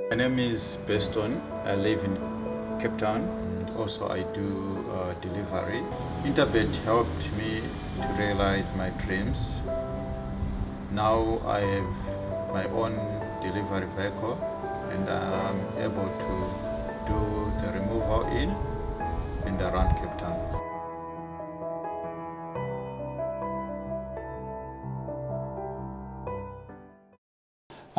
My name is Beston. I live in Cape Town. Also, I do delivery. Interbet helped me to realize my dreams. Now I have my own delivery vehicle and I'm able to do the removal in and around Cape Town.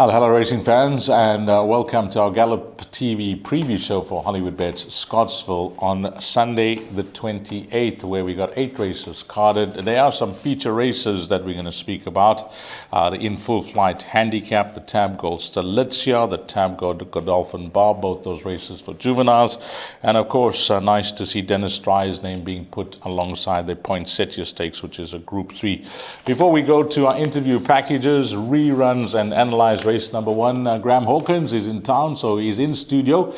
Hello racing fans, and welcome to our Gallop TV preview show for Hollywoodbets Scottsville on Sunday the 28th, where we got 8 races carded. There are some feature races that we're going to speak about. The In Full Flight Handicap, the Tab Gold Stelitzia, the Tab Gold Godolphin Bar, both those races for juveniles. And of course, nice to see Dennis Strye's name being put alongside the Poinsettia Stakes, which is a Group 3. Before we go to our interview packages, reruns and analyze race number 1, Graham Hawkins is in town, so he's in studio.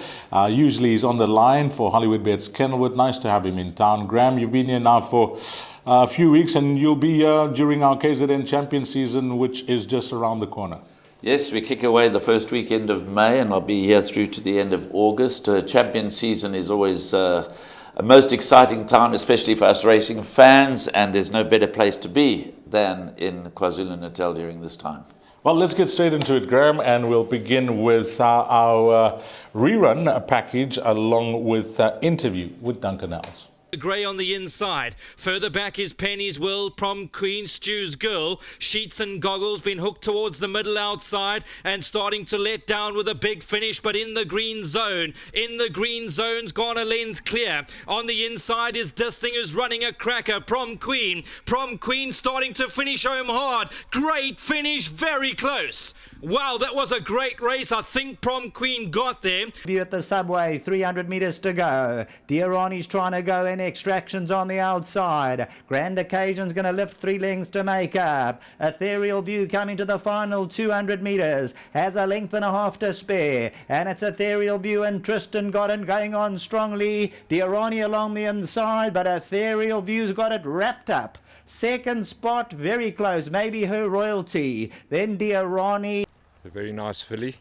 Usually he's on the line for Hollywoodbets Kenilworth. Nice to have him in town. Graham, you've been here now for a few weeks, and you'll be here during our KZN Champion season, which is just around the corner. Yes, we kick away the first weekend of May, and I'll be here through to the end of August. Champion season is always a most exciting time, especially for us racing fans, and there's no better place to be than in KwaZulu-Natal during this time. Well, let's get straight into it, Graham, and we'll begin with our rerun package along with interview with Duncan Els. Grey on the inside. Further back is Penny's Will, Prom Queen, Stew's Girl. Sheets and Goggles been hooked towards the middle outside and starting to let down with a big finish, but in the green zone. In the green zone's gone a length clear. On the inside is Disting, who's running a cracker. Prom Queen. Prom Queen starting to finish home hard. Great finish, very close. Wow, that was a great race. I think Prom Queen got there. View at the subway, 300 metres to go. Diarani's trying to go in, Extractions on the outside. Grand Occasion's going to lift 3 lengths to make up. Ethereal View coming to the final 200 metres. Has a length and a half to spare. And it's Ethereal View and Tristan got it going on strongly. Diarani along the inside, but Ethereal View's got it wrapped up. Second spot, very close, maybe her royalty. Then Diarani. A very nice filly.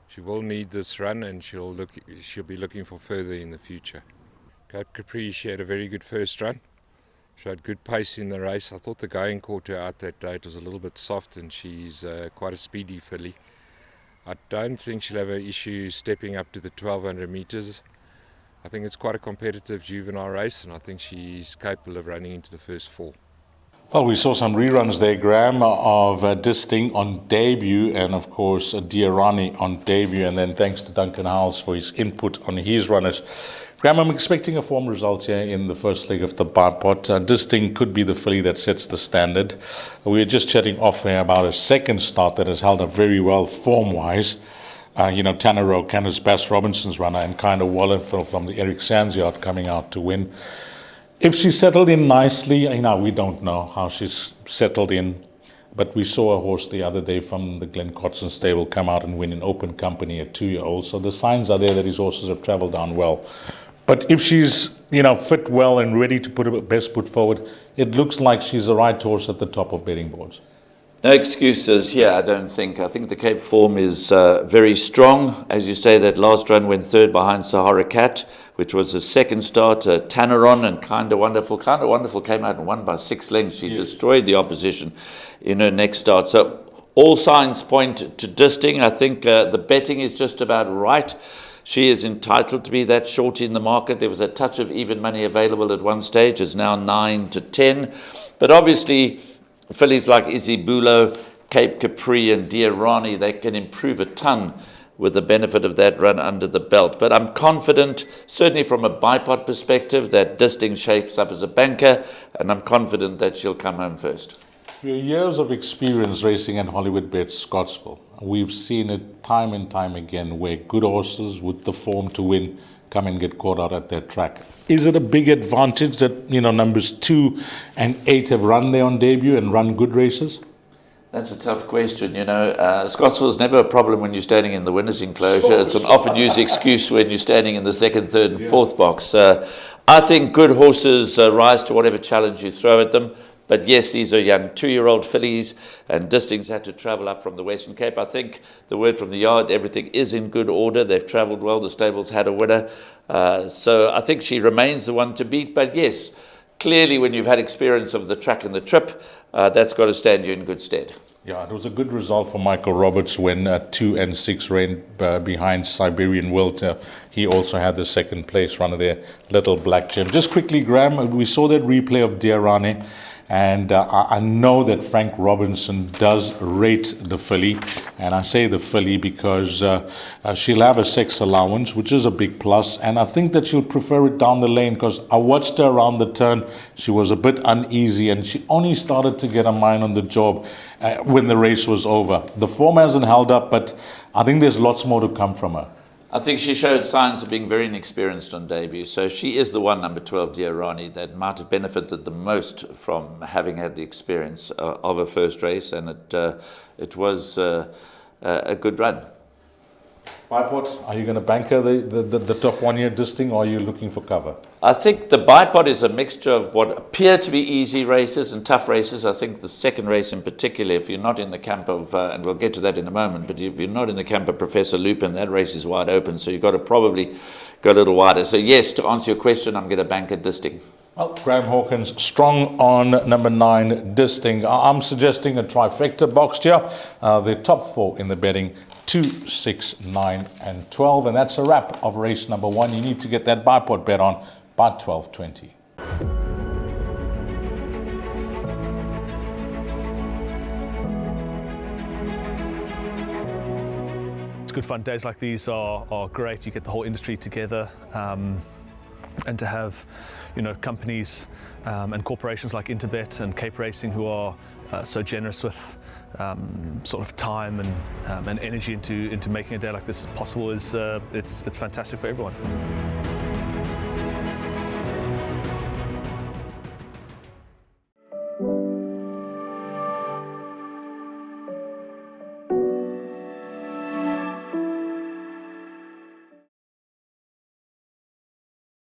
She will need this run, and she'll be looking for further in the future. Cape Capri, she had a very good first run. She had good pace in the race. I thought the going caught her out that day. It was a little bit soft, and she's quite a speedy filly. I don't think she'll have an issue stepping up to the 1200 metres. I think it's quite a competitive juvenile race, and I think she's capable of running into the first 4. Well, we saw some reruns there, Graham, of Disting on debut and, of course, Diarani on debut. And then thanks to Duncan Els for his input on his runners. Graham, I'm expecting a form result here in the first leg of the bar pot. Disting could be the filly that sets the standard. We were just chatting off here about a second start that has held up very well form-wise. Tanner Rowe, Candice Bass Robinson's runner, and kind of Wallenfeld from the Eric Sands yard coming out to win. If she settled in nicely, we don't know how she's settled in, but we saw a horse the other day from the Glen Cotson stable come out and win in open company at 2-year-old. So the signs are there that his horses have travelled down well. But if she's, fit well and ready to put her best foot forward, it looks like she's the right horse at the top of betting boards. No excuses here, I don't think. I think the Cape form is very strong. As you say, that last run went third behind Sahara Cat, which was the second start. Tanneron and Kinda Wonderful. Kinda Wonderful came out and won by 6 lengths. She destroyed the opposition in her next start. So all signs point to Disting. I think the betting is just about right. She is entitled to be that short in the market. There was a touch of even money available at one stage. It's now 9 to 10. But obviously, fillies like Isibulo, Cape Capri and Diarani, they can improve a ton with the benefit of that run under the belt. But I'm confident, certainly from a bipod perspective, that Disting shapes up as a banker, and I'm confident that she'll come home first. Your years of experience racing at Hollywoodbets Scottsville, we've seen it time and time again where good horses with the form to win come and get caught out at that track. Is it a big advantage that, numbers 2 and 8 have run there on debut and run good races? That's a tough question. Scottsville is never a problem when you're standing in the winner's enclosure. It's an often used excuse when you're standing in the second, third, and fourth box. I think good horses rise to whatever challenge you throw at them. But yes, these are young 2-year-old fillies, and Disting's had to travel up from the Western Cape. I think the word from the yard, everything is in good order. They've travelled well. The stable's had a winner. So I think she remains the one to beat. But yes, clearly when you've had experience of the track and the trip, that's got to stand you in good stead. Yeah, it was a good result for Michael Roberts when 2 and 6 ran behind Siberian Wilt. He also had the second place runner there, Little Black Gem. Just quickly, Graham, we saw that replay of Diarani. And I know that Frank Robinson does rate the filly, and I say the filly because she'll have a sex allowance, which is a big plus, and I think that she'll prefer it down the lane because I watched her around the turn. She was a bit uneasy, and she only started to get her mind on the job when the race was over. The form hasn't held up, but I think there's lots more to come from her. I think she showed signs of being very inexperienced on debut, so she is the one, number 12, Diarani, that might have benefited the most from having had the experience of her first race, and it was a good run. Bipod, are you going to banker the top 1 year Disting, or are you looking for cover? I think the Bipod is a mixture of what appear to be easy races and tough races. I think the second race in particular, if you're not in the camp of, and we'll get to that in a moment, but if you're not in the camp of Professor Lupin, that race is wide open, so you've got to probably go a little wider. So yes, to answer your question, I'm going to bank at Disting. Well, Graham Hawkins, strong on number 9, Disting. I'm suggesting a trifecta boxed here. The top 4 in the betting, 2, 6, 9 and 12. And that's a wrap of race number 1. You need to get that Bipod bet on by 12:20. It's good fun. Days like these are great. You get the whole industry together, and to have, companies and corporations like Interbet and Cape Racing who are so generous with sort of time and energy into making a day like this possible is it's fantastic for everyone.